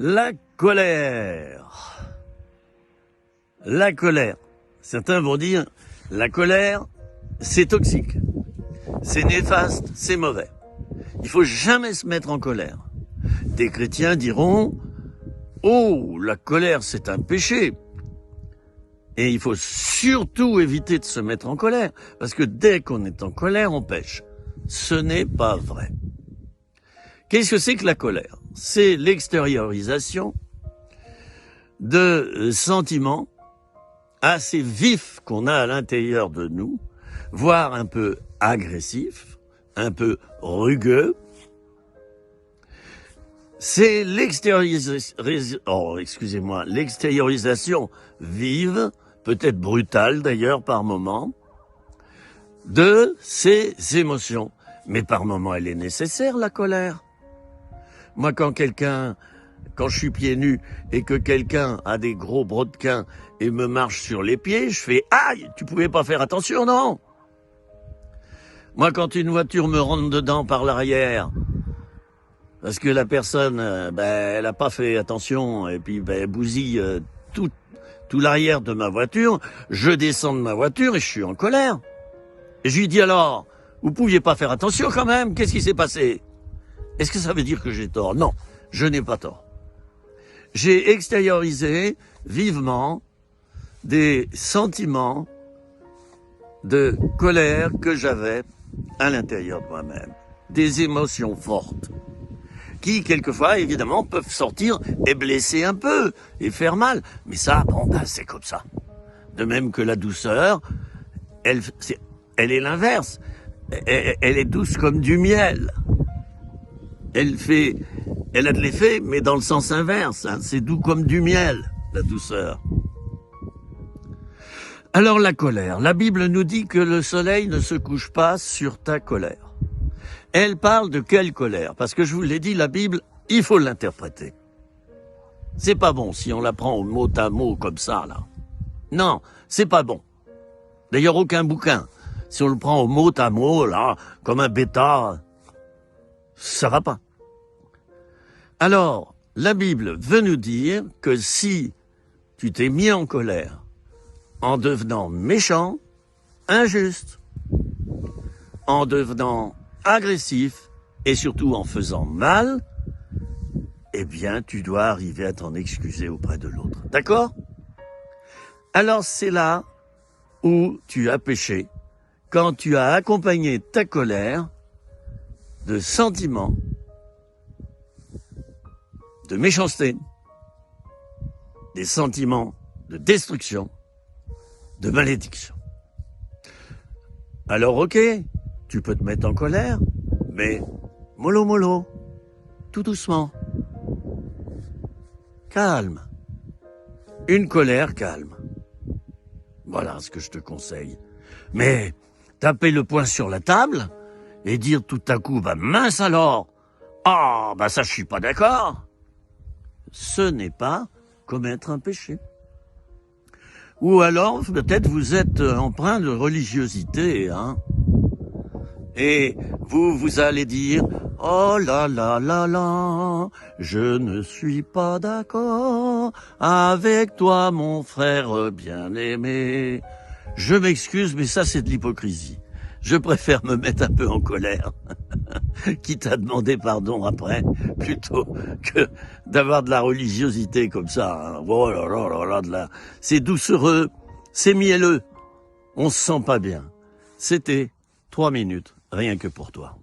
La colère. La colère. Certains vont dire, la colère, c'est toxique. C'est néfaste, c'est mauvais. Il faut jamais se mettre en colère. Des chrétiens diront, oh, la colère, c'est un péché. Et il faut surtout éviter de se mettre en colère, parce que dès qu'on est en colère, on pêche. Ce n'est pas vrai. Qu'est-ce que c'est que la colère? C'est l'extériorisation de sentiments assez vifs qu'on a à l'intérieur de nous, voire un peu agressifs, un peu rugueux. C'est l'extériorisation vive, peut-être brutale d'ailleurs par moments, de ces émotions. Mais par moments, elle est nécessaire, la colère. Moi, quand je suis pieds nus et que quelqu'un a des gros brodequins et me marche sur les pieds, je fais « Aïe, tu pouvais pas faire attention, non ?» Moi, quand une voiture me rentre dedans par l'arrière, parce que la personne, elle a pas fait attention et puis elle bousille tout l'arrière de ma voiture, je descends de ma voiture et je suis en colère. Et je lui dis alors, vous pouviez pas faire attention quand même, qu'est-ce qui s'est passé? Est-ce que ça veut dire que j'ai tort? Non, je n'ai pas tort. J'ai extériorisé vivement des sentiments de colère que j'avais à l'intérieur de moi-même. Des émotions fortes qui, quelquefois, évidemment, peuvent sortir et blesser un peu et faire mal. Mais ça, c'est comme ça. De même que la douceur, elle est l'inverse. Elle est douce comme du miel. Elle a de l'effet, mais dans le sens inverse. Hein. C'est doux comme du miel, la douceur. Alors la colère. La Bible nous dit que le soleil ne se couche pas sur ta colère. Elle parle de quelle colère? Parce que je vous l'ai dit, la Bible, il faut l'interpréter. C'est pas bon si on la prend au mot à mot comme ça, là. Non, c'est pas bon. D'ailleurs, aucun bouquin. Si on le prend au mot à mot, là, comme un bêta, ça va pas. Alors, la Bible veut nous dire que si tu t'es mis en colère en devenant méchant, injuste, en devenant agressif et surtout en faisant mal, eh bien, tu dois arriver à t'en excuser auprès de l'autre. D'accord? Alors, c'est là où tu as péché, quand tu as accompagné ta colère de sentiments, de méchanceté, des sentiments de destruction, de malédiction. Alors, ok, tu peux te mettre en colère, mais mollo mollo, tout doucement. Calme. Une colère calme. Voilà ce que je te conseille. Mais taper le poing sur la table et dire tout à coup, mince alors, ça je suis pas d'accord. Ce n'est pas commettre un péché. Ou alors, peut-être vous êtes empreint de religiosité, hein. Et vous allez dire, oh là là là là, je ne suis pas d'accord avec toi, mon frère bien-aimé. Je m'excuse, mais ça c'est de l'hypocrisie. Je préfère me mettre un peu en colère, quitte à demander pardon après, plutôt que d'avoir de la religiosité comme ça. Hein. Oh là là là là, c'est doucereux, c'est mielleux, on se sent pas bien. C'était 3 minutes, rien que pour toi.